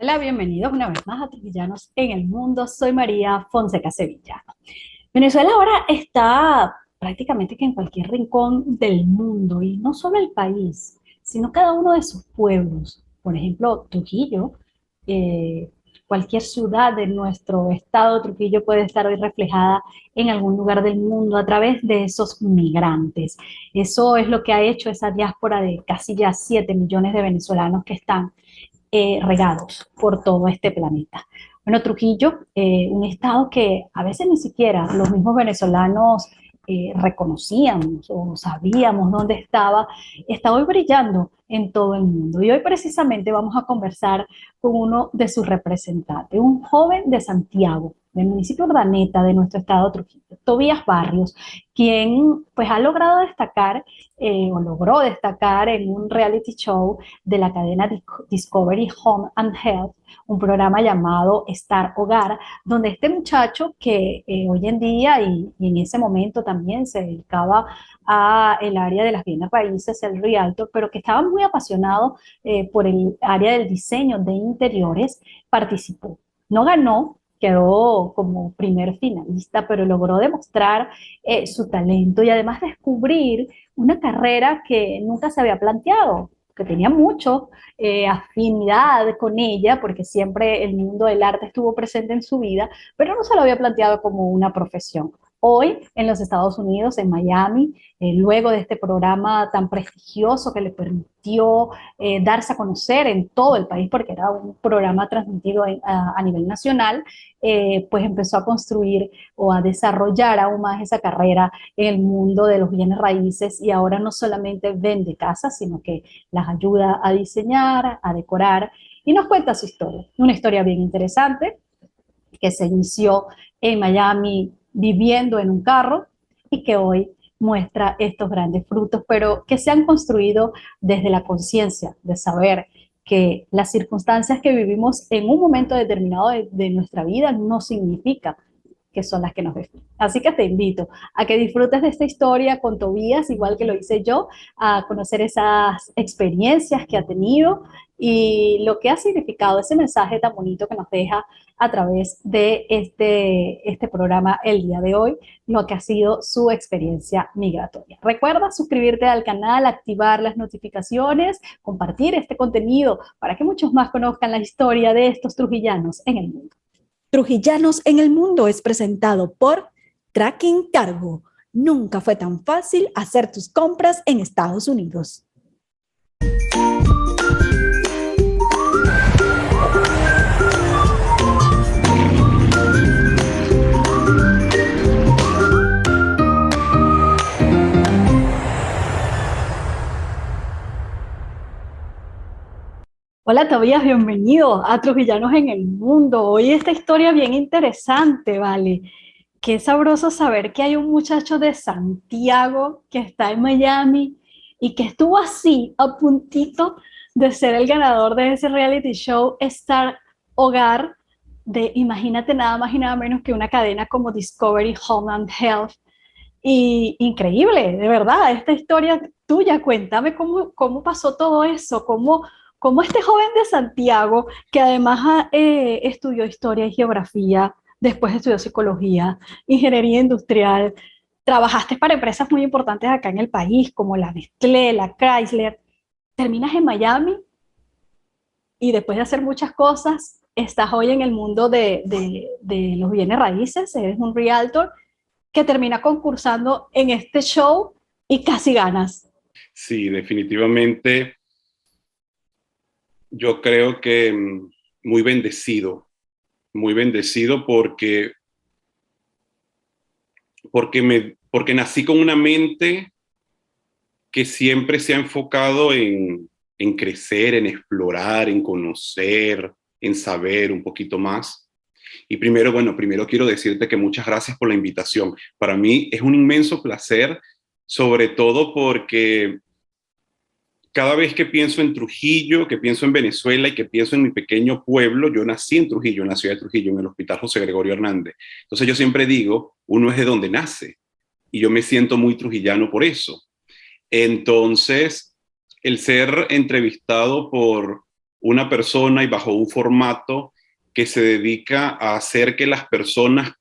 Hola, bienvenidos una vez más a Trujillanos en el Mundo. Soy María Fonseca Sevilla. Venezuela ahora está prácticamente que en cualquier rincón del mundo y no solo el país, sino cada uno de sus pueblos. Por ejemplo, Trujillo, eh, cualquier ciudad de nuestro estado Trujillo puede estar hoy reflejada en algún lugar del mundo a través de esos migrantes. Eso es lo que ha hecho esa diáspora de casi ya 7 millones de venezolanos que están regados por todo este planeta. Bueno, Trujillo, un estado que a veces ni siquiera los mismos venezolanos reconocíamos o sabíamos dónde estaba, está hoy brillando en todo el mundo. Y hoy precisamente vamos a conversar con uno de sus representantes, un joven de Santiago, del municipio de Urdaneta de nuestro estado de Trujillo, Tobías Barrios, quien pues ha logrado destacar o logró destacar en un reality show de la cadena Discovery Home and Health, un programa llamado Star Hogar, donde este muchacho que hoy en día y en ese momento también se dedicaba a el área de las bienes raíces, el realtor, pero que estaba muy apasionado por el área del diseño de interiores, participó. No ganó, quedó como primer finalista, pero logró demostrar su talento y además descubrir una carrera que nunca se había planteado, que tenía mucho afinidad con ella, porque siempre el mundo del arte estuvo presente en su vida, pero no se lo había planteado como una profesión. Hoy en los Estados Unidos, en Miami, luego de este programa tan prestigioso que le permitió darse a conocer en todo el país, porque era un programa transmitido a nivel nacional, pues empezó a construir o a desarrollar aún más esa carrera en el mundo de los bienes raíces y ahora no solamente vende casas, sino que las ayuda a diseñar, a decorar y nos cuenta su historia. Una historia bien interesante que se inició en Miami viviendo en un carro y que hoy muestra estos grandes frutos, pero que se han construido desde la conciencia de saber que las circunstancias que vivimos en un momento determinado de nuestra vida no significa que son las que nos definen. Así que te invito a que disfrutes de esta historia con Tobías, igual que lo hice yo, a conocer esas experiencias que ha tenido y lo que ha significado ese mensaje tan bonito que nos deja a través de este programa el día de hoy, lo que ha sido su experiencia migratoria. Recuerda suscribirte al canal, activar las notificaciones, compartir este contenido para que muchos más conozcan la historia de estos trujillanos en el mundo. Trujillanos en el Mundo es presentado por Tracking Cargo. Nunca fue tan fácil hacer tus compras en Estados Unidos. Hola Tobías, bienvenido a Trujillanos en el Mundo. Hoy esta historia bien interesante, ¿vale? Qué sabroso saber que hay un muchacho de Santiago que está en Miami y que estuvo así a puntito de ser el ganador de ese reality show Star Hogar de, imagínate nada más y nada menos que una cadena como Discovery Home and Health. Y increíble, de verdad, esta historia tuya, cuéntame cómo pasó todo eso, cómo este joven de Santiago, que además estudió historia y geografía, después estudió psicología, ingeniería industrial, trabajaste para empresas muy importantes acá en el país, como la Nestlé, la Chrysler, terminas en Miami y después de hacer muchas cosas, estás hoy en el mundo de los bienes raíces, eres un realtor que termina concursando en este show y casi ganas. Sí, definitivamente yo creo que muy bendecido porque nací con una mente que siempre se ha enfocado en crecer, en explorar, en conocer, en saber un poquito más. Y primero quiero decirte que muchas gracias por la invitación. Para mí es un inmenso placer, sobre todo porque cada vez que pienso en Trujillo, que pienso en Venezuela y que pienso en mi pequeño pueblo, yo nací en Trujillo, en la ciudad de Trujillo, en el Hospital José Gregorio Hernández. Entonces yo siempre digo, uno es de donde nace y yo me siento muy trujillano por eso. Entonces, el ser entrevistado una persona y bajo un formato que se dedica a hacer que las personas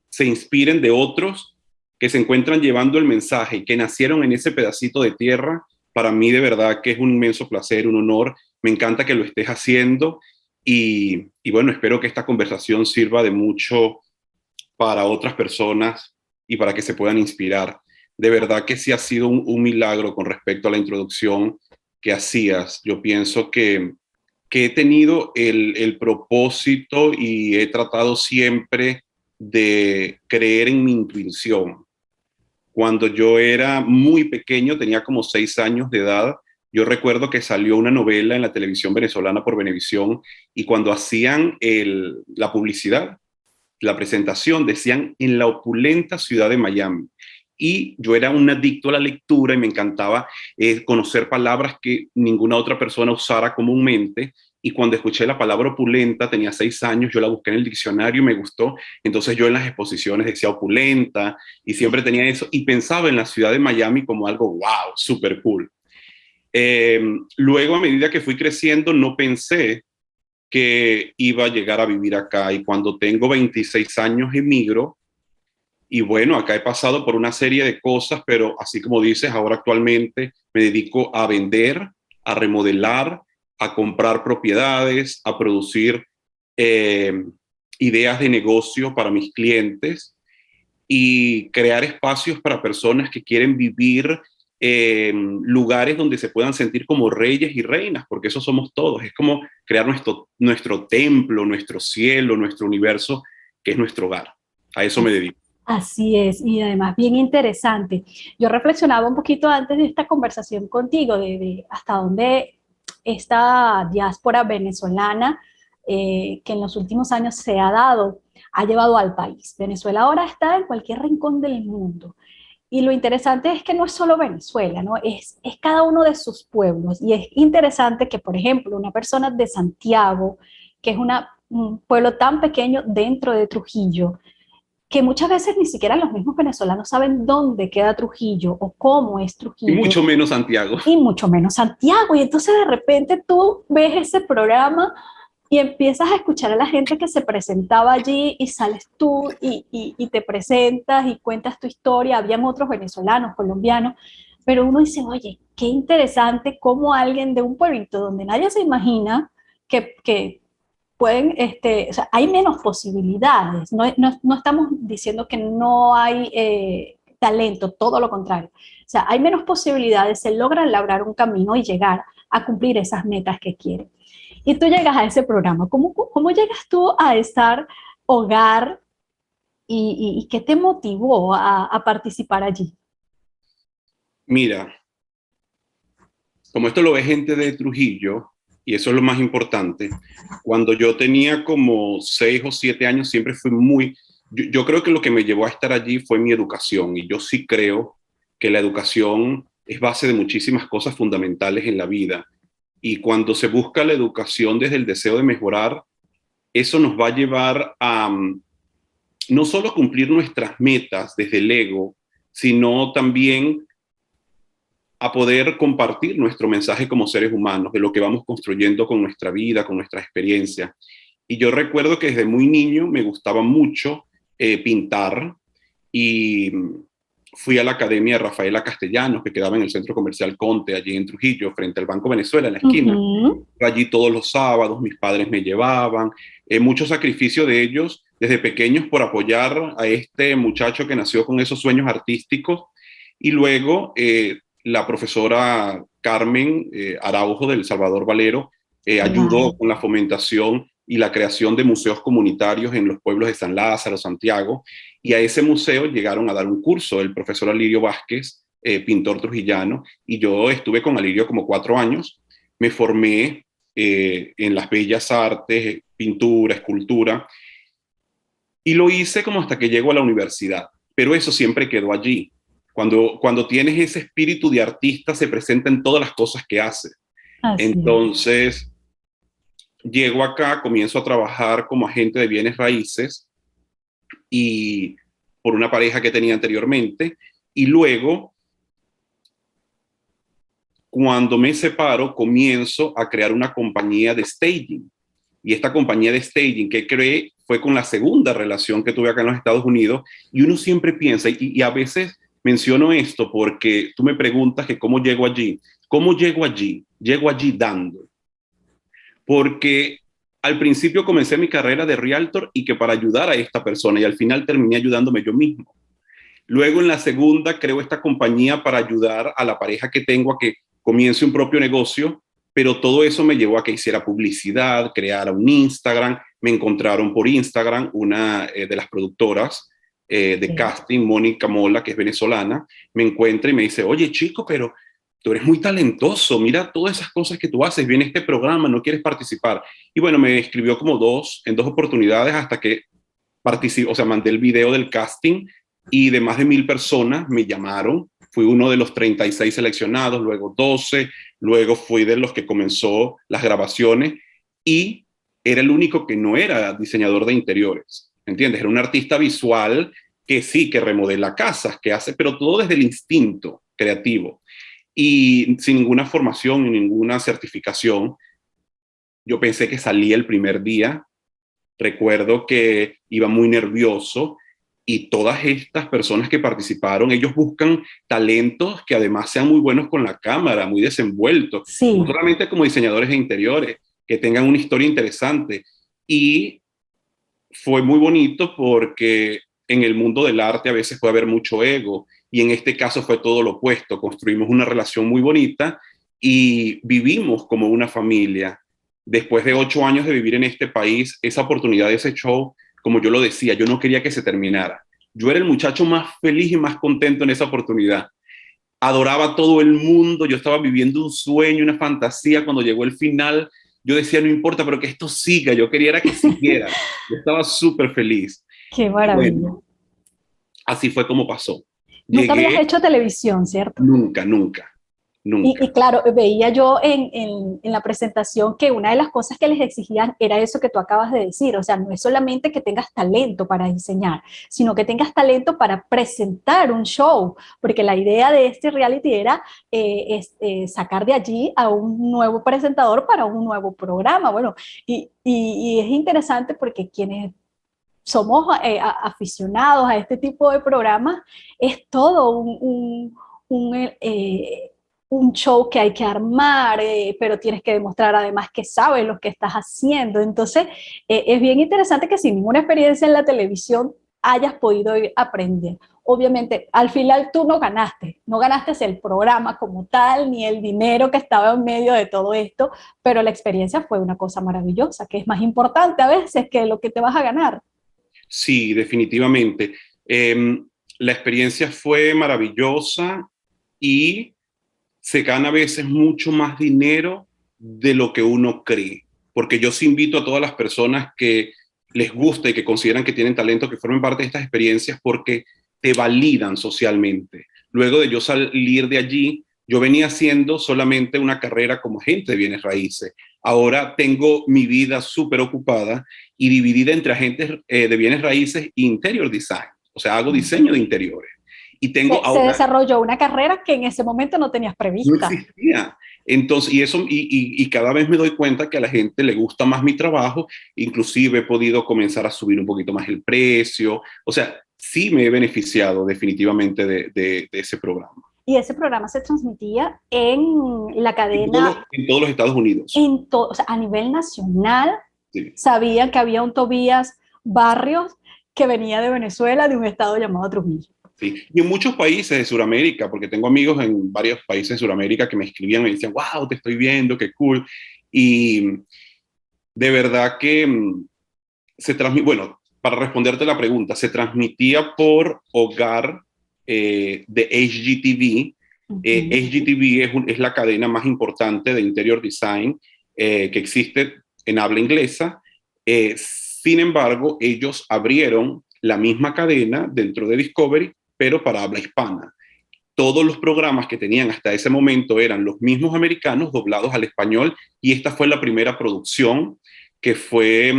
se inspiren de otros que se encuentran llevando el mensaje y que nacieron en ese pedacito de tierra. Para mí de verdad que es un inmenso placer, un honor. Me encanta que lo estés haciendo y bueno, espero que esta conversación sirva de mucho para otras personas y para que se puedan inspirar. De verdad que sí ha sido un milagro con respecto a la introducción que hacías. Yo pienso que he tenido el propósito y he tratado siempre de creer en mi intuición. Cuando yo era muy pequeño, tenía como 6 años de edad, yo recuerdo que salió una novela en la televisión venezolana por Venevisión y cuando hacían la publicidad, la presentación, decían en la opulenta ciudad de Miami. Y yo era un adicto a la lectura y me encantaba conocer palabras que ninguna otra persona usara comúnmente. Y cuando escuché la palabra opulenta, tenía 6 años, yo la busqué en el diccionario y me gustó. Entonces yo en las exposiciones decía opulenta y siempre tenía eso y pensaba en la ciudad de Miami como algo, wow, súper cool. Luego, a medida que fui creciendo, no pensé que iba a llegar a vivir acá y cuando tengo 26 años emigro y bueno, acá he pasado por una serie de cosas, pero así como dices, ahora actualmente me dedico a vender, a remodelar, a comprar propiedades, a producir eh, ideas de negocio para mis clientes y crear espacios para personas que quieren vivir lugares donde se puedan sentir como reyes y reinas, porque eso somos todos. Es como crear nuestro templo, nuestro cielo, nuestro universo, que es nuestro hogar. A eso me dedico. Así es, y además bien interesante. Yo reflexionaba un poquito antes de esta conversación contigo de hasta dónde esta diáspora venezolana que en los últimos años se ha dado, ha llevado al país. Venezuela ahora está en cualquier rincón del mundo. Y lo interesante es que no es solo Venezuela, ¿no? Es cada uno de sus pueblos. Y es interesante que, por ejemplo, una persona de Santiago, que es un pueblo tan pequeño dentro de Trujillo, que muchas veces ni siquiera los mismos venezolanos saben dónde queda Trujillo o cómo es Y Trujillo, mucho menos Santiago. y mucho menos Santiago. Y entonces de repente tú ves ese programa y empiezas a escuchar a la gente que se presentaba allí y sales tú y te presentas y cuentas tu historia. Habían otros venezolanos, colombianos, pero uno dice, oye, qué interesante cómo alguien de un pueblito donde nadie se imagina que pueden, o sea, hay menos posibilidades. No estamos diciendo que no hay talento, todo lo contrario. O sea, hay menos posibilidades, se logran labrar un camino y llegar a cumplir esas metas que quieren. Y tú llegas a ese programa. ¿Cómo llegas tú a estar hogar y qué te motivó a participar allí? Mira, como esto lo ve gente de Trujillo, y eso es lo más importante, cuando yo tenía como 6 o 7 años siempre fui yo creo que lo que me llevó a estar allí fue mi educación, y yo sí creo que la educación es base de muchísimas cosas fundamentales en la vida, y cuando se busca la educación desde el deseo de mejorar, eso nos va a llevar a no solo cumplir nuestras metas desde el ego, sino también a poder compartir nuestro mensaje como seres humanos, de lo que vamos construyendo con nuestra vida, con nuestra experiencia. Y yo recuerdo que desde muy niño me gustaba mucho pintar y fui a la Academia Rafaela Castellanos, que quedaba en el Centro Comercial Conte, allí en Trujillo, frente al Banco Venezuela, en la esquina. Ujú. Allí todos los sábados, mis padres me llevaban, mucho sacrificio de ellos desde pequeños por apoyar a este muchacho que nació con esos sueños artísticos. Y luego la profesora Carmen Araujo del Salvador Valero ayudó Claro. con la fomentación y la creación de museos comunitarios en los pueblos de San Lázaro, Santiago, y a ese museo llegaron a dar un curso el profesor Alirio Vázquez, pintor trujillano, y yo estuve con Alirio como 4 años, me formé en las bellas artes, pintura, escultura, y lo hice como hasta que llego a la universidad, pero eso siempre quedó allí. Cuando tienes ese espíritu de artista, se presenta en todas las cosas que haces. Así es. Entonces, llego acá, comienzo a trabajar como agente de bienes raíces y por una pareja que tenía anteriormente, y luego cuando me separo, comienzo a crear una compañía de staging. Y esta compañía de staging que creé fue con la segunda relación que tuve acá en los Estados Unidos. Y uno siempre piensa, y a veces menciono esto porque tú me preguntas que cómo llego allí. ¿Cómo llego allí? Llego allí dando. Porque al principio comencé mi carrera de realtor y que para ayudar a esta persona, y al final terminé ayudándome yo mismo. Luego en la segunda creo esta compañía para ayudar a la pareja que tengo a que comience un propio negocio, pero todo eso me llevó a que hiciera publicidad, creara un Instagram. Me encontraron por Instagram una de las productoras de casting, Mónica Mola, que es venezolana, me encuentra y me dice, oye chico, pero tú eres muy talentoso, mira todas esas cosas que tú haces, viene este programa, no quieres participar. Y bueno, me escribió como en dos oportunidades hasta que participé, o sea, mandé el video del casting y de más de 1,000 personas me llamaron. Fui uno de los 36 seleccionados, luego 12, luego fui de los que comenzó las grabaciones y era el único que no era diseñador de interiores, ¿entiendes? Era un artista visual que sí, que remodela casas, que hace, pero todo desde el instinto creativo y sin ninguna formación ni ninguna certificación. Yo pensé que salía el primer día. Recuerdo que iba muy nervioso y todas estas personas que participaron, ellos buscan talentos que además sean muy buenos con la cámara, muy desenvueltos, Sí. no solamente como diseñadores de interiores, que tengan una historia interesante. Y fue muy bonito porque en el mundo del arte a veces puede haber mucho ego y en este caso fue todo lo opuesto. Construimos una relación muy bonita y vivimos como una familia. Después de 8 años de vivir en este país, esa oportunidad de ese show, como yo lo decía, yo no quería que se terminara. Yo era el muchacho más feliz y más contento en esa oportunidad. Adoraba a todo el mundo, yo estaba viviendo un sueño, una fantasía. Cuando llegó el final, yo decía, no importa, pero que esto siga. Yo quería era que siguiera. Yo estaba súper feliz. Qué maravilla. Bueno, así fue como pasó. Nunca habías Llegué, hecho televisión, ¿cierto? nunca, nunca, Y nunca. claro, veía yo en la presentación que una de las cosas que les exigían era eso que tú acabas de decir, o sea, no es solamente que tengas talento para diseñar, sino que tengas talento para presentar un show, porque la idea de este reality era sacar de allí a un nuevo presentador para un nuevo programa. Bueno, y es interesante porque quienes somos aficionados a este tipo de programas, es todo un show que hay que armar, pero tienes que demostrar además que sabes lo que estás haciendo. Entonces, es bien interesante que sin ninguna experiencia en la televisión hayas podido aprender. Obviamente, al final tú no ganaste el programa como tal, ni el dinero que estaba en medio de todo esto, pero la experiencia fue una cosa maravillosa, que es más importante a veces que lo que te vas a ganar. Sí, definitivamente. La experiencia fue maravillosa y se gana a veces mucho más dinero de lo que uno cree. Porque yo sí invito a todas las personas que les gusta y que consideran que tienen talento, que formen parte de estas experiencias porque te validan socialmente. Luego de yo salir de allí, yo venía haciendo solamente una carrera como agente de bienes raíces. Ahora tengo mi vida súper ocupada y dividida entre agentes de bienes raíces e interior design. O sea, hago diseño de interiores. Y tengo Se ahora, desarrolló una carrera que en ese momento no tenías no prevista. existía. Entonces, y cada vez me doy cuenta que a la gente le gusta más mi trabajo, inclusive he podido comenzar a subir un poquito más el precio. O sea, sí me he beneficiado definitivamente de ese programa. Y ese programa se transmitía en la cadena, En todos los Estados Unidos. o sea, a nivel nacional. Sí. Sabían que había un Tobías Barrios que venía de Venezuela, de un estado llamado Trujillo. Sí. Y en muchos países de Sudamérica, porque tengo amigos en varios países de Sudamérica que me escribían y me decían, wow, te estoy viendo, qué cool. Y de verdad que se transmite, bueno, para responderte la pregunta, se transmitía por Hogar de HGTV. HGTV es la cadena más importante de interior design que existe en habla inglesa. Sin embargo, ellos abrieron la misma cadena dentro de Discovery, pero para habla hispana. Todos los programas que tenían hasta ese momento eran los mismos americanos doblados al español y esta fue la primera producción que fue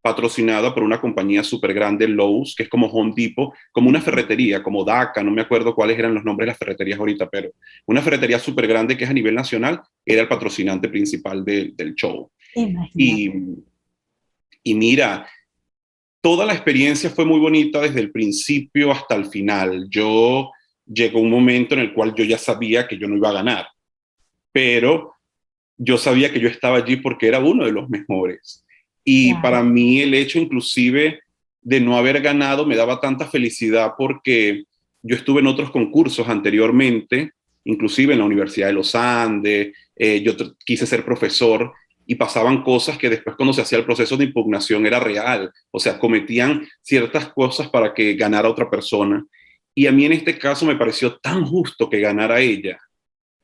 patrocinada por una compañía súper grande, Lowe's, que es como Home Depot, como una ferretería, como DACA, no me acuerdo cuáles eran los nombres de las ferreterías ahorita, pero una ferretería súper grande que es a nivel nacional, era el patrocinante principal del show. Imagínate. Y, y mira, toda la experiencia fue muy bonita desde el principio hasta el final. Llegó un momento en el cual yo ya sabía que yo no iba a ganar, pero yo sabía que yo estaba allí porque era uno de los mejores. Y Claro. para mí el hecho inclusive de no haber ganado me daba tanta felicidad porque yo estuve en otros concursos anteriormente, inclusive en la Universidad de los Andes, yo quise ser profesor y pasaban cosas que después cuando se hacía el proceso de impugnación era real, o sea, cometían ciertas cosas para que ganara otra persona. Y a mí en este caso me pareció tan justo que ganara ella,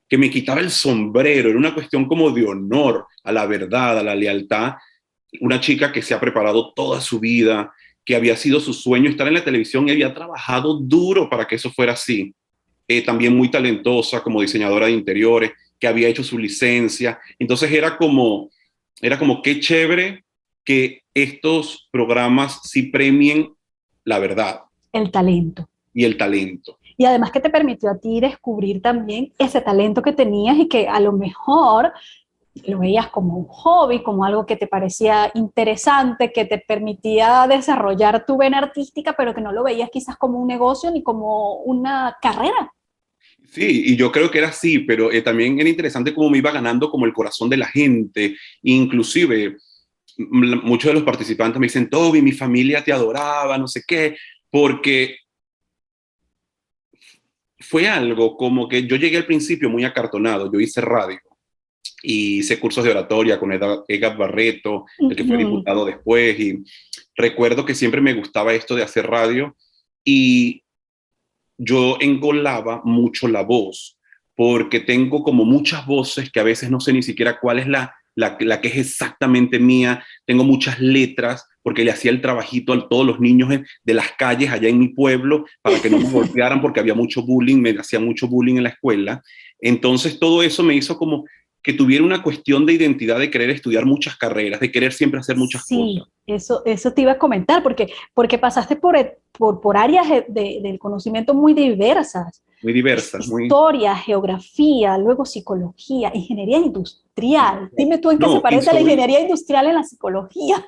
que me quitaba el sombrero, era una cuestión como de honor a la verdad, a la lealtad. Una chica que se ha preparado toda su vida, que había sido su sueño estar en la televisión y había trabajado duro para que eso fuera así. También muy talentosa como diseñadora de interiores, que había hecho su licencia. Entonces era como qué chévere que estos programas sí premien la verdad El talento. y el talento. Y además que te permitió a ti descubrir también ese talento que tenías y que a lo mejor lo veías como un hobby, como algo que te parecía interesante, que te permitía desarrollar tu vena artística, pero que no lo veías quizás como un negocio ni como una carrera. Sí, y yo creo que era así, pero también era interesante cómo me iba ganando como el corazón de la gente. Inclusive, muchos de los participantes me dicen, Toby, mi familia te adoraba, no sé qué, porque fue algo como que yo llegué al principio muy acartonado, yo hice radio y hice cursos de oratoria con Edgar Barreto, el que fue Ujú. diputado después, y recuerdo que siempre me gustaba esto de hacer radio y yo engolaba mucho la voz, porque tengo como muchas voces que a veces no sé ni siquiera cuál es la que es exactamente mía. Tengo muchas letras, porque le hacía el trabajito a todos los niños de las calles allá en mi pueblo para que no me golpearan porque había mucho bullying, me hacía mucho bullying en la escuela. Entonces todo eso me hizo como que tuviera una cuestión de identidad, de querer estudiar muchas carreras, de querer siempre hacer muchas cosas. Sí, eso te iba a comentar, porque pasaste por áreas del conocimiento muy diversas. Muy diversas, muy... Historia, geografía, luego psicología, ingeniería industrial. Dime tú en qué se No, y parece la sobre, ingeniería industrial en la psicología.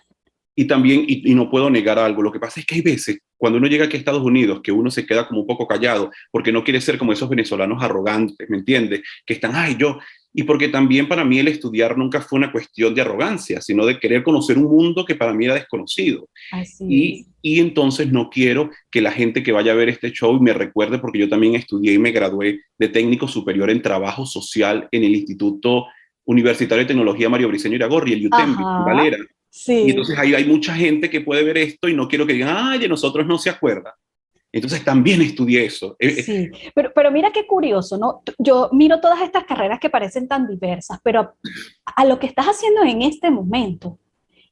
y también, y no puedo negar algo, lo que pasa es que hay veces, cuando uno llega aquí a Estados Unidos, que uno se queda como un poco callado, porque no quiere ser como esos venezolanos arrogantes, ¿me entiendes? Que están, ay, yo, y porque también para mí el estudiar nunca fue una cuestión de arrogancia, sino de querer conocer un mundo que para mí era desconocido. Así es. Y entonces no quiero que la gente que vaya a ver este show me recuerde, porque yo también estudié y me gradué de técnico superior en trabajo social en el Instituto Universitario de Tecnología Mario Briceño Iragorri, el UTEMBI, en Ajá, Valera. Y sí, entonces ahí hay mucha gente que puede ver esto y no quiero que digan, ay, de nosotros no se acuerda. Entonces también estudié eso. sí. Pero mira qué curioso, ¿no? Yo miro todas estas carreras que parecen tan diversas, pero a lo que estás haciendo en este momento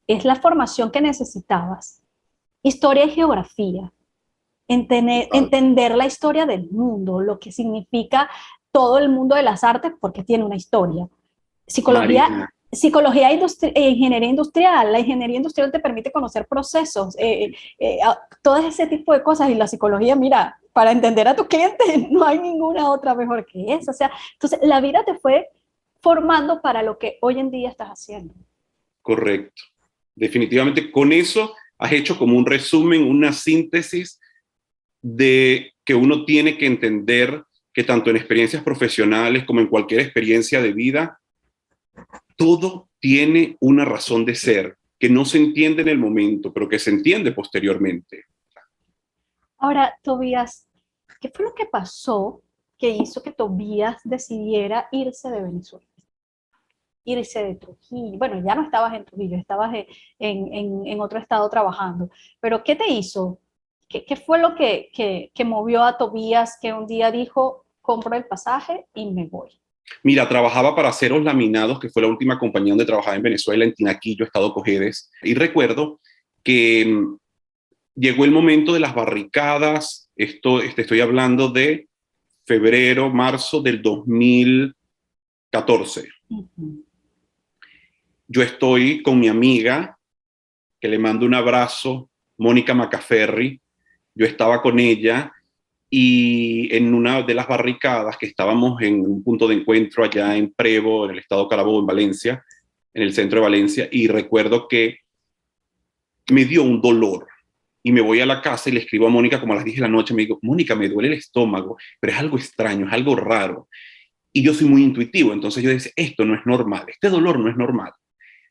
es la formación que necesitabas. Historia y geografía, entender la historia del mundo, lo que significa todo el mundo de las artes, porque tiene una historia. Psicología, Marina, ingeniería industrial. La ingeniería industrial te permite conocer procesos, todo ese tipo de cosas. Y la psicología, mira, para entender a tu cliente no hay ninguna otra mejor que esa. O sea, entonces la vida te fue formando para lo que hoy en día estás haciendo. correcto. Definitivamente con eso has hecho como un resumen, una síntesis de que uno tiene que entender que tanto en experiencias profesionales como en cualquier experiencia de vida, todo tiene una razón de ser que no se entiende en el momento, pero que se entiende posteriormente. Ahora, Tobías, ¿qué fue lo que pasó que hizo que Tobías decidiera irse de Venezuela? Irse de Trujillo. Bueno, ya no estabas en Trujillo, estabas en otro estado trabajando. Pero ¿qué te hizo? ¿Qué fue lo que movió a Tobías que un día dijo, compro el pasaje y me voy? Mira, trabajaba para Aceros Laminados, que fue la última compañía donde trabajaba en Venezuela, en Tinaquillo, Estado Cojedes. Y recuerdo que llegó el momento de las barricadas. Estoy hablando de febrero, marzo del 2014. Uh -huh. Yo estoy con mi amiga, que le mando un abrazo, Mónica Macaferri. Yo estaba con ella y en una de las barricadas que estábamos en un punto de encuentro allá en Prevo, en el estado Carabobo, en Valencia, en el centro de Valencia, y recuerdo que me dio un dolor. Y me voy a la casa y le escribo a Mónica como a las 10 de la noche, me digo, Mónica, me duele el estómago, pero es algo extraño, es algo raro. Y yo soy muy intuitivo, entonces yo decía, esto no es normal, este dolor no es normal.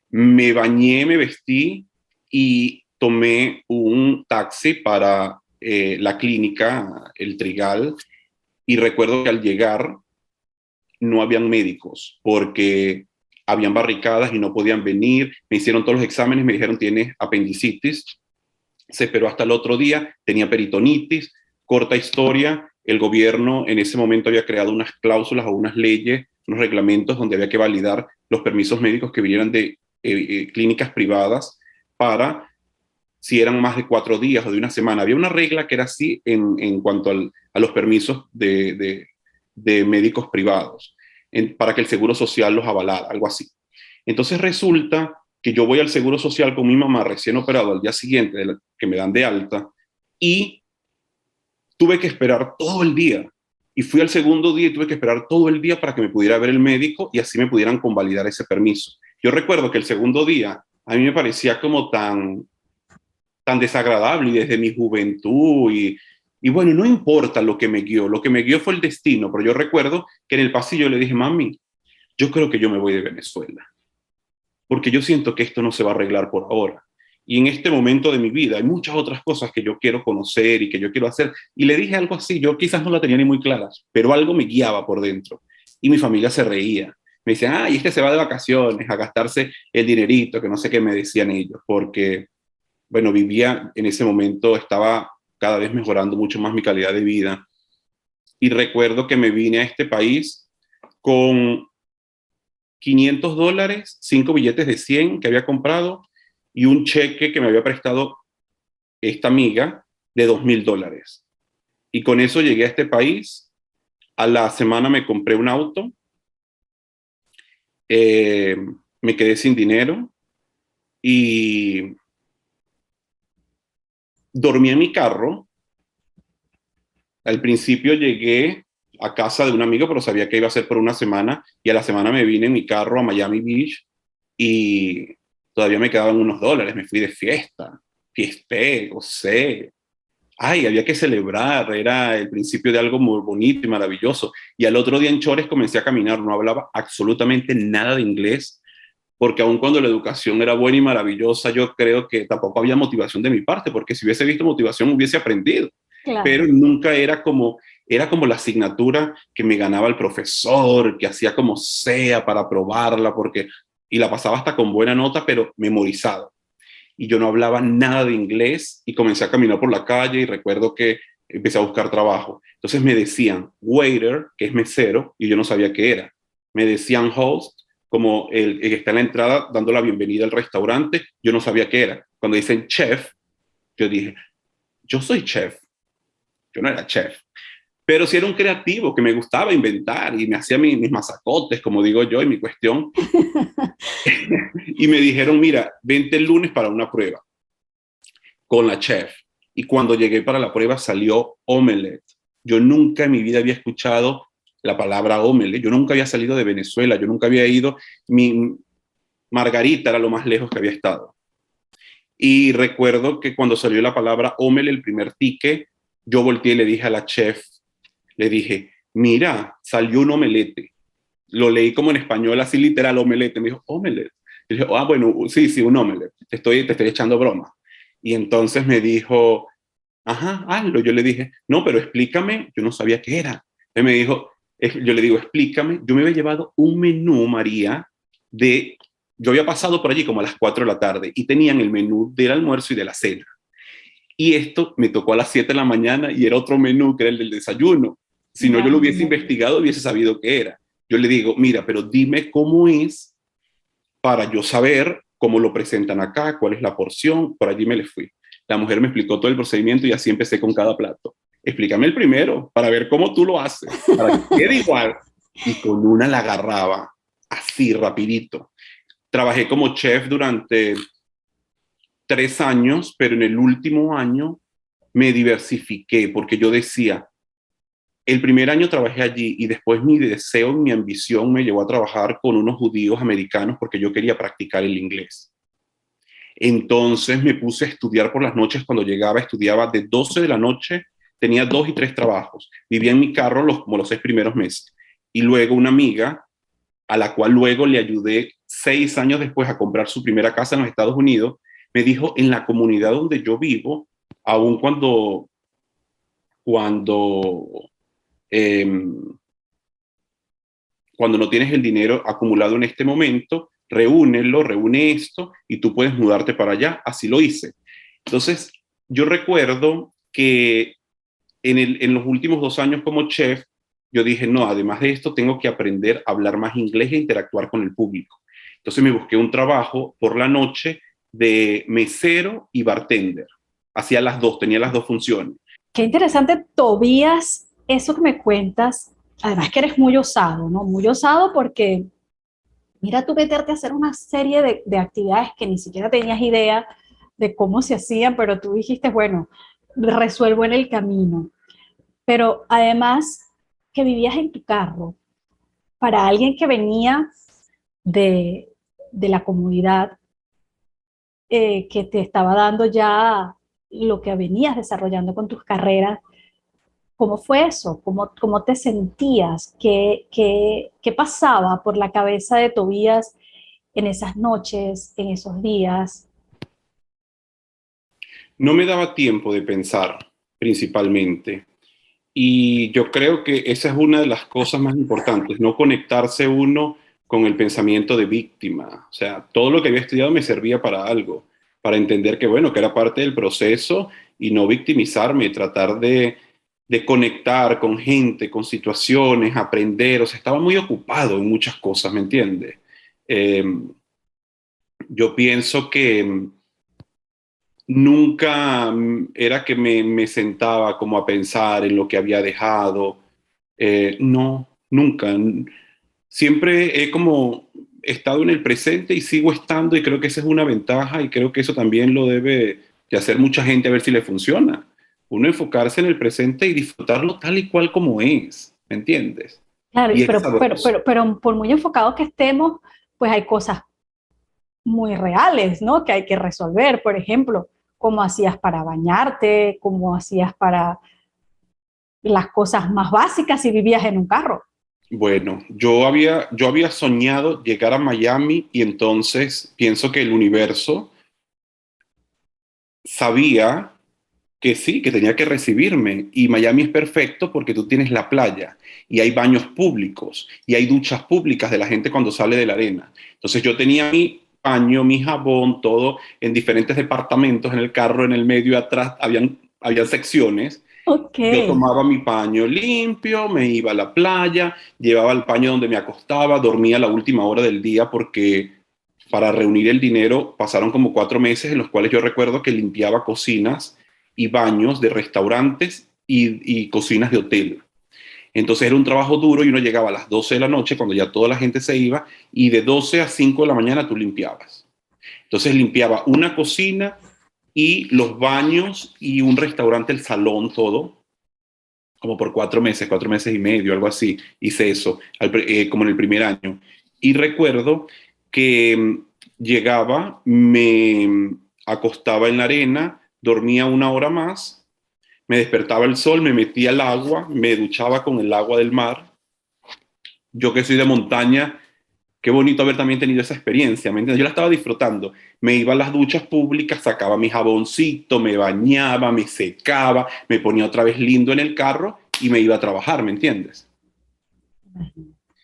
Me bañé, me vestí y tomé un taxi para la clínica, el Trigal, y recuerdo que al llegar no habían médicos porque habían barricadas y no podían venir. Me hicieron todos los exámenes, me dijeron, tienes apendicitis. Se esperó hasta el otro día, tenía peritonitis. Corta historia, el gobierno en ese momento había creado unas cláusulas o unas leyes, unos reglamentos donde había que validar los permisos médicos que vinieran de clínicas privadas para si eran más de 4 días o de una semana. Había una regla que era así en cuanto a los permisos de médicos privados, para que el Seguro Social los avalara, algo así. Entonces resulta que yo voy al Seguro Social con mi mamá recién operado al día siguiente, que me dan de alta, y tuve que esperar todo el día. Y fui al segundo día y tuve que esperar todo el día para que me pudiera ver el médico y así me pudieran convalidar ese permiso. Yo recuerdo que el segundo día a mí me parecía como tan desagradable y desde mi juventud y bueno, no importa lo que me guió fue el destino, pero yo recuerdo que en el pasillo le dije, mami, yo creo que yo me voy de Venezuela, porque yo siento que esto no se va a arreglar por ahora. Y en este momento de mi vida hay muchas otras cosas que yo quiero conocer y que yo quiero hacer. Y le dije algo así, yo quizás no la tenía ni muy clara, pero algo me guiaba por dentro. Y mi familia se reía. Me decían, y este se va de vacaciones a gastarse el dinerito, que no sé qué me decían ellos, porque, bueno, vivía en ese momento, estaba cada vez mejorando mucho más mi calidad de vida. Y recuerdo que me vine a este país con $500, 5 billetes de 100 que había comprado y un cheque que me había prestado esta amiga de $2,000. Y con eso llegué a este país. A la semana me compré un auto, me quedé sin dinero y dormí en mi carro. Al principio llegué a casa de un amigo, pero sabía que iba a ser por una semana, y a la semana me vine en mi carro a Miami Beach y todavía me quedaban unos dólares. Me fui de fiesta, fiesté, gocé. Ay, había que celebrar, era el principio de algo muy bonito y maravilloso. Y al otro día en Chores comencé a caminar, no hablaba absolutamente nada de inglés, porque aun cuando la educación era buena y maravillosa, yo creo que tampoco había motivación de mi parte, porque si hubiese visto motivación hubiese aprendido. Claro. Pero nunca era como la asignatura que me ganaba el profesor, que hacía como sea para probarla, y la pasaba hasta con buena nota, pero memorizado. Y yo no hablaba nada de inglés y comencé a caminar por la calle y recuerdo que empecé a buscar trabajo. Entonces me decían waiter, que es mesero, y yo no sabía qué era. Me decían host, como el que está en la entrada dando la bienvenida al restaurante, yo no sabía qué era. Cuando dicen chef, yo dije, yo soy chef. Yo no era chef. Pero sí era un creativo que me gustaba inventar y me hacía mis masacotes, como digo yo, y mi cuestión. Y me dijeron, mira, vente el lunes para una prueba con la chef. Y cuando llegué para la prueba salió omelette. Yo nunca en mi vida había escuchado la palabra omelette. Yo nunca había salido de Venezuela. Yo nunca había ido. Mi Margarita era lo más lejos que había estado. Y recuerdo que cuando salió la palabra omelette, el primer ticket, yo volteé y le dije a la chef, le dije, mira, salió un omelette. Lo leí como en español, así literal, omelette. Me dijo, omelette. Y dije, bueno, sí, un omelette. Te estoy echando broma. Y entonces me dijo, ajá, hazlo. Yo le dije, no, pero explícame. Yo no sabía qué era. Él me dijo, yo le digo, explícame. Yo me había llevado un menú, María, yo había pasado por allí como a las 4 de la tarde y tenían el menú del almuerzo y de la cena. Y esto me tocó a las 7 de la mañana y era otro menú que era el del desayuno. Si no, yo lo hubiese investigado, hubiese sabido qué era. Yo le digo, mira, pero dime cómo es para yo saber cómo lo presentan acá, cuál es la porción. Por allí me le fui. La mujer me explicó todo el procedimiento y así empecé con cada plato. Explícame el primero para ver cómo tú lo haces, para que quede igual. Y con una la agarraba así, rapidito. Trabajé como chef durante 3 años, pero en el último año me diversifiqué porque yo decía, el primer año trabajé allí y después mi deseo, mi ambición me llevó a trabajar con unos judíos americanos porque yo quería practicar el inglés. Entonces me puse a estudiar por las noches. Cuando llegaba, estudiaba de 12 de la noche, tenía 2 y 3 trabajos. Vivía en mi carro como los 6 primeros meses. Y luego una amiga, a la cual luego le ayudé 6 años después a comprar su primera casa en los Estados Unidos, me dijo, en la comunidad donde yo vivo, aun cuando eh, cuando no tienes el dinero acumulado en este momento, reúnelo, reúne esto y tú puedes mudarte para allá. Así lo hice. Entonces, yo recuerdo que en los últimos 2 años como chef, yo dije, no, además de esto, tengo que aprender a hablar más inglés e interactuar con el público. Entonces me busqué un trabajo por la noche de mesero y bartender. Hacía las dos, tenía las dos funciones. Qué interesante, Tobías, eso que me cuentas. Además que eres muy osado, ¿no? Muy osado porque mira tú meterte a hacer una serie de actividades que ni siquiera tenías idea de cómo se hacían, pero tú dijiste, bueno, resuelvo en el camino. Pero además que vivías en tu carro, para alguien que venía de la comunidad, que te estaba dando ya lo que venías desarrollando con tus carreras, ¿cómo fue eso? ¿Cómo te sentías? ¿Qué pasaba por la cabeza de Tobías en esas noches, en esos días? No me daba tiempo de pensar, principalmente. Y yo creo que esa es una de las cosas más importantes, no conectarse uno con el pensamiento de víctima. O sea, todo lo que había estudiado me servía para algo, para entender que, bueno, que era parte del proceso y no victimizarme, tratar de conectar con gente, con situaciones, aprender. O sea, estaba muy ocupado en muchas cosas, ¿me entiendes? Eh, yo pienso que nunca era que me sentaba como a pensar en lo que había dejado. No, nunca. Siempre he como estado en el presente y sigo estando y creo que esa es una ventaja y creo que eso también lo debe de hacer mucha gente a ver si le funciona. Uno enfocarse en el presente y disfrutarlo tal y cual como es, ¿me entiendes? Claro, Y es sabroso. pero por muy enfocados que estemos, pues hay cosas muy reales, ¿no? Que hay que resolver. Por ejemplo, cómo hacías para bañarte, cómo hacías para las cosas más básicas si vivías en un carro. Bueno, yo había soñado llegar a Miami y entonces pienso que el universo sabía que sí, que tenía que recibirme. Y Miami es perfecto porque tú tienes la playa y hay baños públicos y hay duchas públicas de la gente cuando sale de la arena. Entonces yo tenía mi baño, mi jabón, todo en diferentes departamentos, en el carro, en el medio y atrás, habían secciones. Ok. Yo tomaba mi paño limpio, me iba a la playa, llevaba el paño donde me acostaba, dormía la última hora del día porque para reunir el dinero pasaron como 4 meses en los cuales yo recuerdo que limpiaba cocinas y baños de restaurantes y cocinas de hotel. Entonces era un trabajo duro y uno llegaba a las 12 de la noche cuando ya toda la gente se iba y de 12 a 5 de la mañana tú limpiabas. Entonces limpiaba una cocina y los baños y un restaurante, el salón, todo como por 4 meses, 4 meses y medio, algo así. Hice eso, como en el primer año. Y recuerdo que llegaba, me acostaba en la arena, dormía una hora más, me despertaba el sol, me metía al agua, me duchaba con el agua del mar. Yo que soy de montaña, qué bonito haber también tenido esa experiencia, ¿me entiendes? Yo la estaba disfrutando. Me iba a las duchas públicas, sacaba mi jaboncito, me bañaba, me secaba, me ponía otra vez lindo en el carro y me iba a trabajar, ¿me entiendes?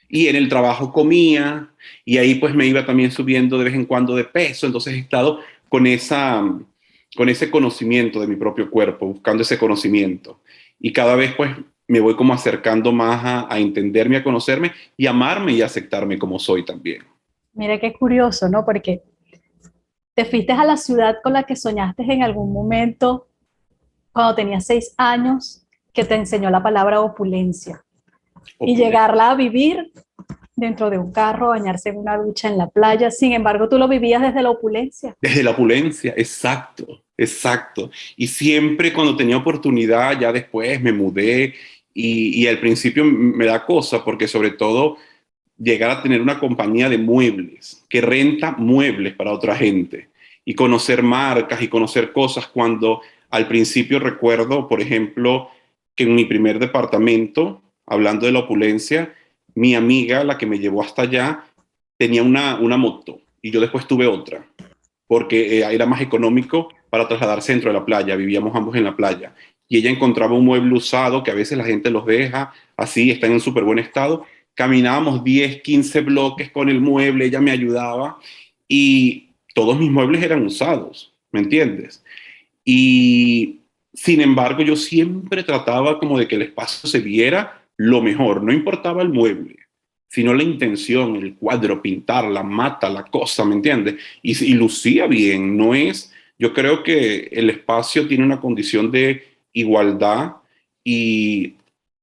Y en el trabajo comía y ahí pues me iba también subiendo de vez en cuando de peso. Entonces he estado con ese conocimiento de mi propio cuerpo, buscando ese conocimiento. Y cada vez pues me voy como acercando más a entenderme, a conocerme y amarme y aceptarme como soy también. Mira qué curioso, ¿no? Porque te fuiste a la ciudad con la que soñaste en algún momento cuando tenías 6 años, que te enseñó la palabra opulencia. Y Opulento. llegarla a vivir dentro de un carro, bañarse en una ducha en la playa. Sin embargo, tú lo vivías desde la opulencia. Desde la opulencia, exacto, exacto. Y siempre cuando tenía oportunidad, ya después me mudé y al principio me da cosa porque sobre todo llegar a tener una compañía de muebles que renta muebles para otra gente y conocer marcas y conocer cosas cuando al principio recuerdo, por ejemplo, que en mi primer departamento, hablando de la opulencia, mi amiga, la que me llevó hasta allá, tenía una moto y yo después tuve otra porque era más económico para trasladarse dentro de la playa, vivíamos ambos en la playa. Y ella encontraba un mueble usado que a veces la gente los deja así, están en súper buen estado. Caminábamos 10, 15 bloques con el mueble, ella me ayudaba y todos mis muebles eran usados, ¿me entiendes? Y sin embargo, yo siempre trataba como de que el espacio se viera lo mejor, no importaba el mueble, sino la intención, el cuadro, pintar, la mata, la cosa, ¿me entiendes? Y lucía bien, no es, yo creo que el espacio tiene una condición de igualdad y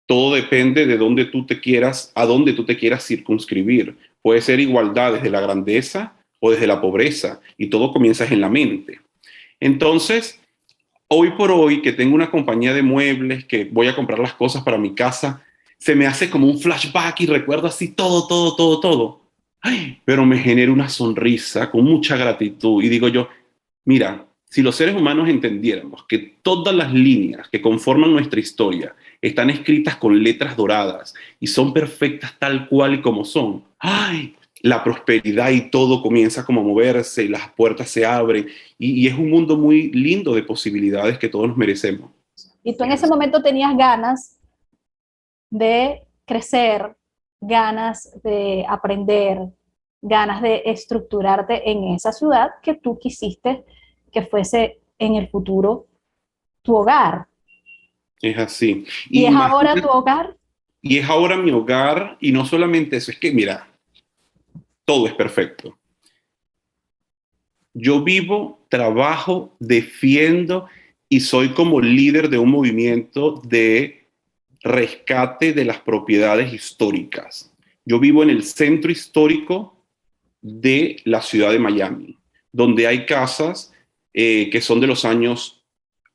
todo depende de dónde tú te quieras, a dónde tú te quieras circunscribir. Puede ser igualdad desde la grandeza o desde la pobreza y todo comienza en la mente. Entonces, hoy por hoy que tengo una compañía de muebles, que voy a comprar las cosas para mi casa, se me hace como un flashback y recuerdo así todo, todo, todo, todo. Ay, pero me genera una sonrisa con mucha gratitud y digo yo, mira, si los seres humanos entendiéramos que todas las líneas que conforman nuestra historia están escritas con letras doradas y son perfectas tal cual y como son, ay, la prosperidad y todo comienza como a moverse y las puertas se abren y es un mundo muy lindo de posibilidades que todos nos merecemos. Y tú en ese momento tenías ganas de crecer, ganas de aprender, ganas de estructurarte en esa ciudad que tú quisiste que fuese en el futuro tu hogar. Es así. ¿Y es ahora tu hogar? Y es ahora mi hogar y no solamente eso, es que mira, todo es perfecto. Yo vivo, trabajo, defiendo y soy como líder de un movimiento de rescate de las propiedades históricas. Yo vivo en el centro histórico de la ciudad de Miami, donde hay casas que son de los años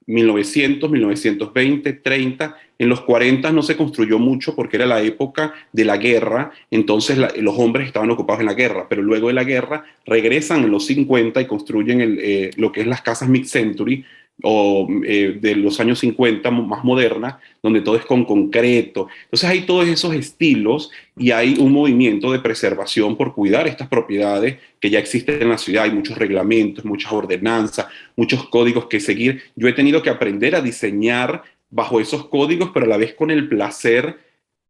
1900, 1920, 30. En los 40 no se construyó mucho porque era la época de la guerra, entonces los hombres estaban ocupados en la guerra, pero luego de la guerra regresan en los 50 y construyen lo que es las casas mid-century o de los años 50 más modernas, donde todo es con concreto. Entonces hay todos esos estilos y hay un movimiento de preservación por cuidar estas propiedades que ya existen en la ciudad. Hay muchos reglamentos, muchas ordenanzas, muchos códigos que seguir. Yo he tenido que aprender a diseñar bajo esos códigos, pero a la vez con el placer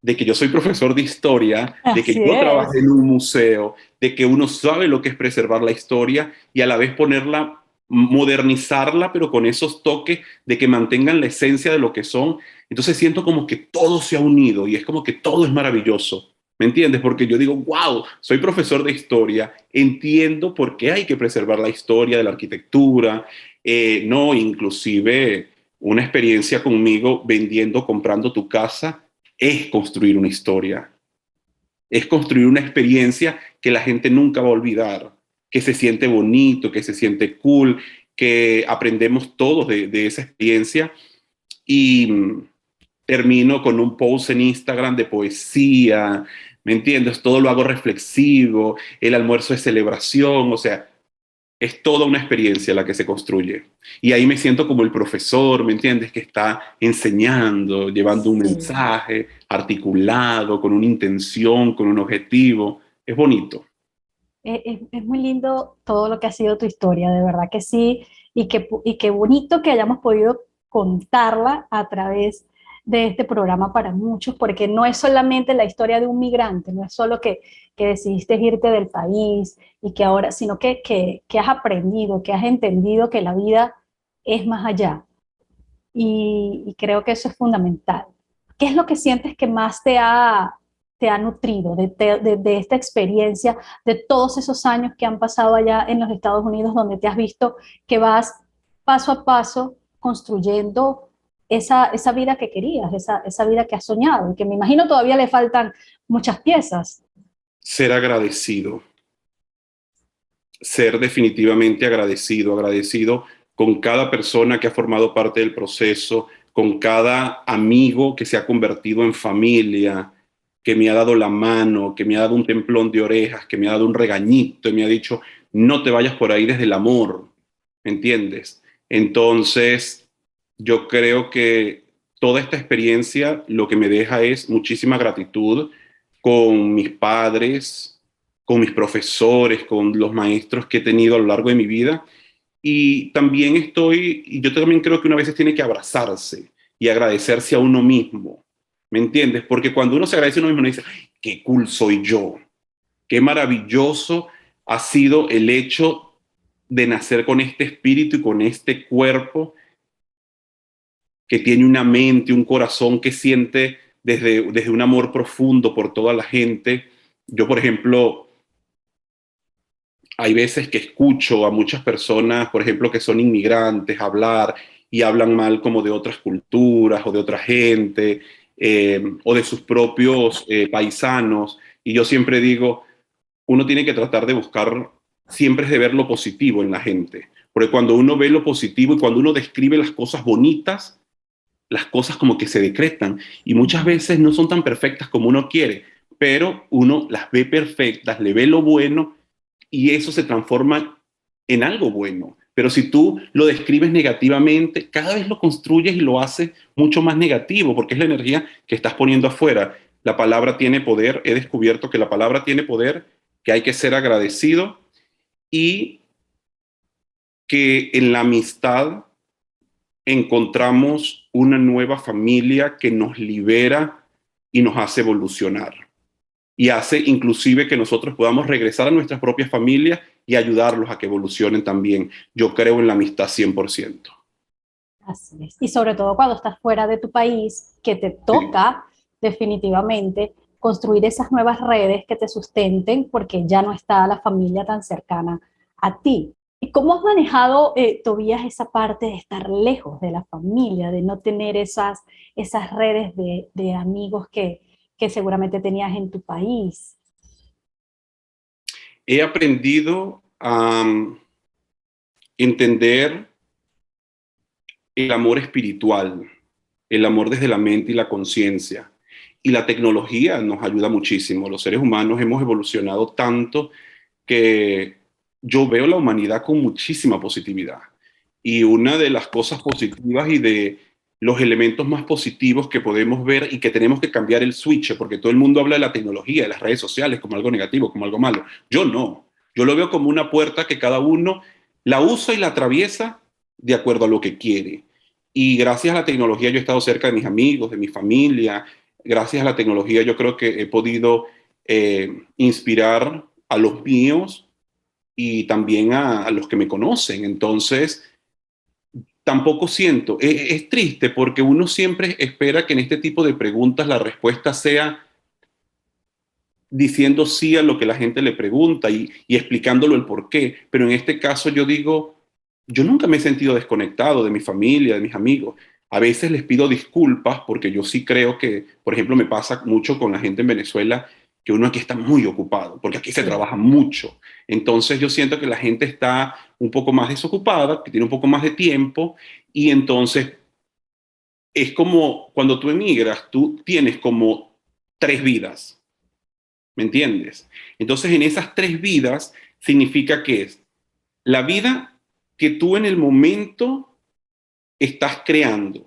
de que yo soy profesor de historia, de que Así yo es. trabajé en un museo, de que uno sabe lo que es preservar la historia y a la vez ponerla, modernizarla, pero con esos toques de que mantengan la esencia de lo que son. Entonces siento como que todo se ha unido y es como que todo es maravilloso. ¿Me entiendes? Porque yo digo, wow, soy profesor de historia, entiendo por qué hay que preservar la historia de la arquitectura, no, inclusive una experiencia conmigo vendiendo, comprando tu casa, es construir una historia, es construir una experiencia que la gente nunca va a olvidar, que se siente bonito, que se siente cool, que aprendemos todos de esa experiencia y termino con un post en Instagram de poesía, ¿me entiendes? Todo lo hago reflexivo, el almuerzo es celebración, o sea, es toda una experiencia la que se construye. Y ahí me siento como el profesor, ¿me entiendes? Que está enseñando, llevando un Sí. mensaje articulado, con una intención, con un objetivo. Es bonito. Es muy lindo todo lo que ha sido tu historia, de verdad que sí, y qué bonito que hayamos podido contarla a través de este programa para muchos, porque no es solamente la historia de un migrante, no es solo que decidiste irte del país y que ahora, sino que has aprendido, que has entendido que la vida es más allá. Y creo que eso es fundamental. ¿Qué es lo que sientes que más te ha nutrido de esta experiencia, de todos esos años que han pasado allá en los Estados Unidos, donde te has visto que vas paso a paso construyendo esa vida que querías, esa vida que has soñado, y que me imagino todavía le faltan muchas piezas? ser agradecido, ser definitivamente agradecido, agradecido con cada persona que ha formado parte del proceso, con cada amigo que se ha convertido en familia, que me ha dado la mano, que me ha dado un templón de orejas, que me ha dado un regañito y me ha dicho, no te vayas por ahí desde el amor, ¿me entiendes? Entonces, yo creo que toda esta experiencia lo que me deja es muchísima gratitud con mis padres, con mis profesores, con los maestros que he tenido a lo largo de mi vida. Y también y yo también creo que uno a veces tiene que abrazarse y agradecerse a uno mismo, ¿me entiendes? Porque cuando uno se agradece a uno mismo, uno dice, "Ay, qué cool soy yo, qué maravilloso ha sido el hecho de nacer con este espíritu y con este cuerpo que tiene una mente, un corazón que siente desde un amor profundo por toda la gente". Yo, por ejemplo, hay veces que escucho a muchas personas, por ejemplo, que son inmigrantes, hablar y hablan mal como de otras culturas o de otra gente o de sus propios paisanos. Y yo siempre digo, uno tiene que tratar de buscar, siempre es de ver lo positivo en la gente. Porque cuando uno ve lo positivo y cuando uno describe las cosas bonitas, las cosas como que se decretan y muchas veces no son tan perfectas como uno quiere, pero uno las ve perfectas, le ve lo bueno y eso se transforma en algo bueno. Pero si tú lo describes negativamente, cada vez lo construyes y lo haces mucho más negativo, porque es la energía que estás poniendo afuera. La palabra tiene poder, he descubierto que la palabra tiene poder, que hay que ser agradecido y que en la amistad encontramos una nueva familia que nos libera y nos hace evolucionar. Y hace inclusive que nosotros podamos regresar a nuestras propias familias y ayudarlos a que evolucionen también. Yo creo en la amistad 100%. Así es. Y sobre todo cuando estás fuera de tu país, que te Sí. toca definitivamente construir esas nuevas redes que te sustenten porque ya no está la familia tan cercana a ti. ¿Y cómo has manejado, Tobías, esa parte de estar lejos de la familia, de no tener esas redes de amigos que seguramente tenías en tu país? He aprendido a entender el amor espiritual, el amor desde la mente y la conciencia. Y la tecnología nos ayuda muchísimo. Los seres humanos hemos evolucionado tanto que yo veo la humanidad con muchísima positividad. Y una de las cosas positivas y de los elementos más positivos que podemos ver y que tenemos que cambiar el switch, porque todo el mundo habla de la tecnología, de las redes sociales como algo negativo, como algo malo. Yo no. Yo lo veo como una puerta que cada uno la usa y la atraviesa de acuerdo a lo que quiere. Y gracias a la tecnología yo he estado cerca de mis amigos, de mi familia. Gracias a la tecnología yo creo que he podido inspirar a los míos y también a los que me conocen. Entonces, tampoco siento, es triste porque uno siempre espera que en este tipo de preguntas la respuesta sea diciendo sí a lo que la gente le pregunta y explicándolo el por qué. Pero en este caso yo digo, yo nunca me he sentido desconectado de mi familia, de mis amigos. A veces les pido disculpas porque yo sí creo que, por ejemplo, me pasa mucho con la gente en Venezuela, que uno aquí está muy ocupado, porque aquí se Sí. trabaja mucho. Entonces yo siento que la gente está un poco más desocupada, que tiene un poco más de tiempo, y entonces es como cuando tú emigras, tú tienes como tres vidas, ¿me entiendes? Entonces en esas tres vidas significa que es la vida que tú en el momento estás creando,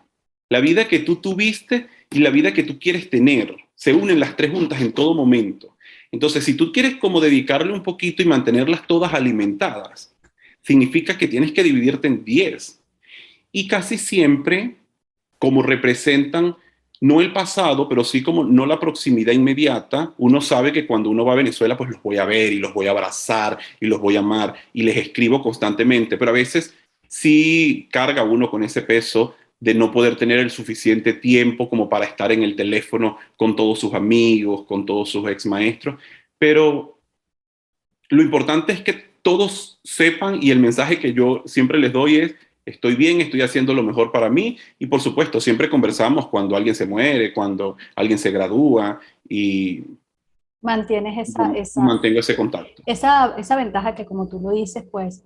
la vida que tú tuviste y la vida que tú quieres tener. Se unen las tres juntas en todo momento. Entonces, si tú quieres como dedicarle un poquito y mantenerlas todas alimentadas, significa que tienes que dividirte en 10. Y casi siempre, como representan no el pasado, pero sí como no la proximidad inmediata, uno sabe que cuando uno va a Venezuela, pues los voy a ver y los voy a abrazar y los voy a amar y les escribo constantemente, pero a veces sí carga uno con ese peso de no poder tener el suficiente tiempo como para estar en el teléfono con todos sus amigos, con todos sus ex maestros, pero lo importante es que todos sepan y el mensaje que yo siempre les doy es, estoy bien, estoy haciendo lo mejor para mí y por supuesto siempre conversamos cuando alguien se muere, cuando alguien se gradúa y Mantienes mantengo ese contacto. esa ventaja que, como tú lo dices, pues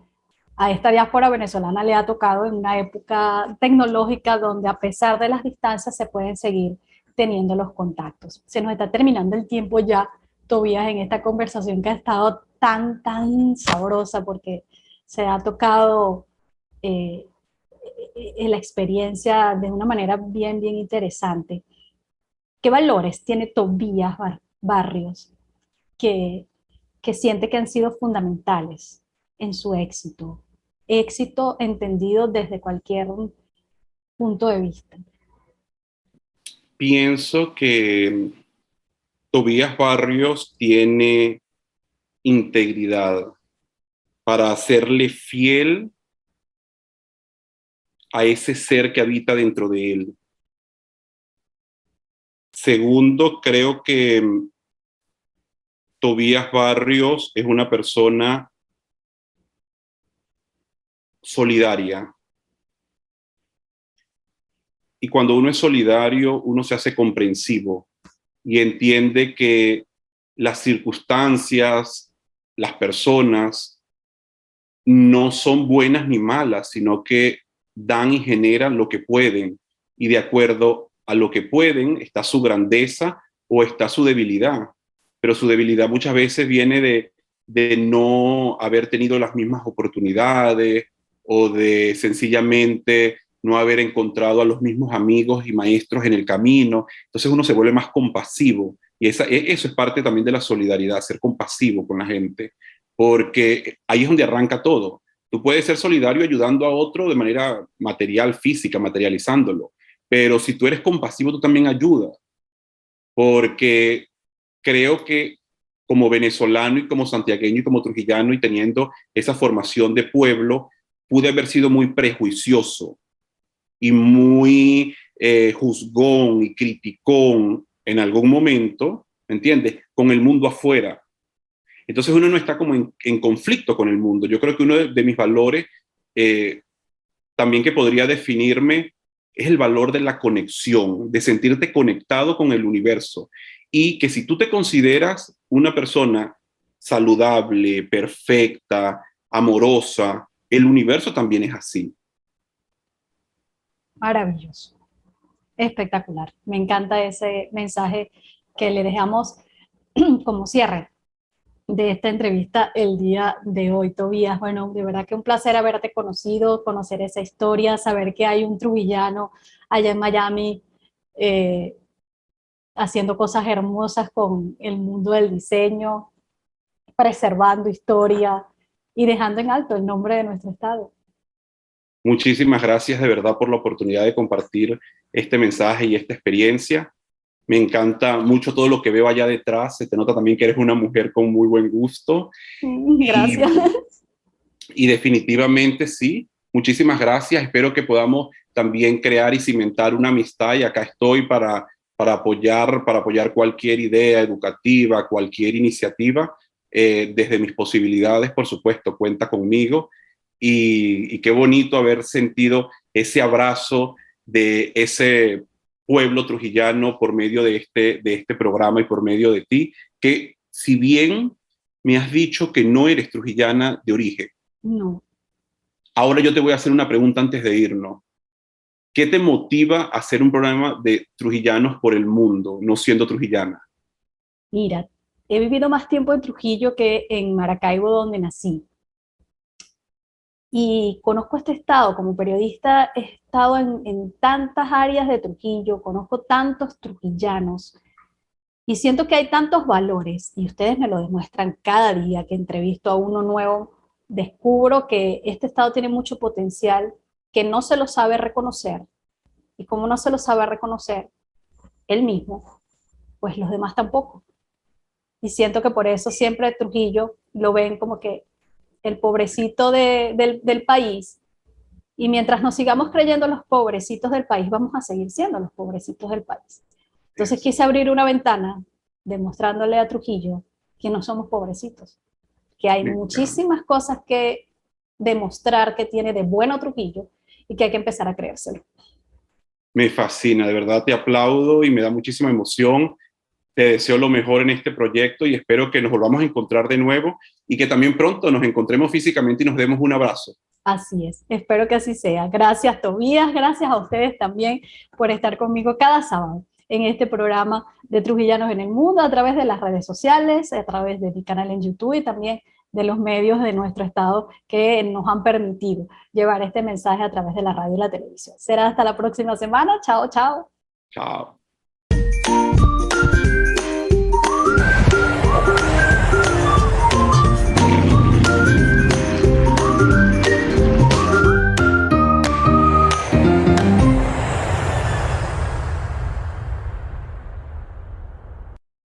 a esta diáspora venezolana le ha tocado en una época tecnológica donde a pesar de las distancias se pueden seguir teniendo los contactos. Se nos está terminando el tiempo ya, Tobías, en esta conversación que ha estado tan sabrosa porque se ha tocado eh, la experiencia de una manera bien interesante. ¿Qué valores tiene Tobías Barrios que, que siente que han sido fundamentales en su éxito? Éxito entendido desde cualquier punto de vista. Pienso que Tobías Barrios tiene integridad para serle fiel a ese ser que habita dentro de él. Segundo, creo que Tobías Barrios es una persona solidaria. Y cuando uno es solidario, uno se hace comprensivo y entiende que las circunstancias, las personas, no son buenas ni malas, sino que dan y generan lo que pueden. Y de acuerdo a lo que pueden está su grandeza o está su debilidad. Pero su debilidad muchas veces viene de no haber tenido las mismas oportunidades o de sencillamente no haber encontrado a los mismos amigos y maestros en el camino. Entonces uno se vuelve más compasivo y eso es parte también de la solidaridad, ser compasivo con la gente, porque ahí es donde arranca todo. Tú puedes ser solidario ayudando a otro de manera material, física, materializándolo, pero si tú eres compasivo, tú también ayudas, porque creo que como venezolano y como santiagueño y como trujillano y teniendo esa formación de pueblo, pude haber sido muy prejuicioso y muy juzgón y criticón en algún momento, ¿me entiendes? Con el mundo afuera. Entonces uno no está como en conflicto con el mundo. Yo creo que uno de mis valores también que podría definirme es el valor de la conexión, de sentirte conectado con el universo. Y que si tú te consideras una persona saludable, perfecta, amorosa, el universo también es así. Maravilloso, espectacular. Me encanta ese mensaje que le dejamos como cierre de esta entrevista el día de hoy, Tobías. Bueno, de verdad que un placer haberte conocido, conocer esa historia, saber que hay un trujillano allá en Miami eh, haciendo cosas hermosas con el mundo del diseño, preservando historia y dejando en alto el nombre de nuestro estado. Muchísimas gracias de verdad por la oportunidad de compartir este mensaje y esta experiencia. Me encanta mucho todo lo que veo allá detrás. Se te nota también que eres una mujer con muy buen gusto. Gracias. Y definitivamente sí. Muchísimas gracias. Espero que podamos también crear y cimentar una amistad y acá estoy para apoyar cualquier idea educativa, cualquier iniciativa. Desde mis posibilidades, por supuesto, cuenta conmigo. Y qué bonito haber sentido ese abrazo de ese pueblo trujillano por medio de este programa y por medio de ti, que si bien me has dicho que no eres trujillana de origen, No. ahora yo te voy a hacer una pregunta antes de irnos. ¿Qué te motiva a hacer un programa de trujillanos por el mundo, no siendo trujillana? Mira, he vivido más tiempo en Trujillo que en Maracaibo, donde nací. Y conozco este estado, como periodista he estado en tantas áreas de Trujillo, conozco tantos trujillanos y siento que hay tantos valores y ustedes me lo demuestran cada día que entrevisto a uno nuevo, descubro que este estado tiene mucho potencial que no se lo sabe reconocer y como no se lo sabe reconocer él mismo, pues los demás tampoco. Y siento que por eso siempre Trujillo lo ven como que el pobrecito del país. Y mientras nos sigamos creyendo los pobrecitos del país, vamos a seguir siendo los pobrecitos del país. Entonces quise abrir una ventana demostrándole a Trujillo que no somos pobrecitos, que hay muchísimas cosas que demostrar que tiene de bueno Trujillo y que hay que empezar a creérselo. Me fascina, de verdad te aplaudo y me da muchísima emoción te deseo lo mejor en este proyecto y espero que nos volvamos a encontrar de nuevo y que también pronto nos encontremos físicamente y nos demos un abrazo. Así es, espero que así sea. Gracias, Tobías, gracias a ustedes también por estar conmigo cada sábado en este programa de Trujillanos en el Mundo, a través de las redes sociales, a través de mi canal en YouTube y también de los medios de nuestro estado que nos han permitido llevar este mensaje a través de la radio y la televisión. Será hasta la próxima semana. Chao, chao. Chao.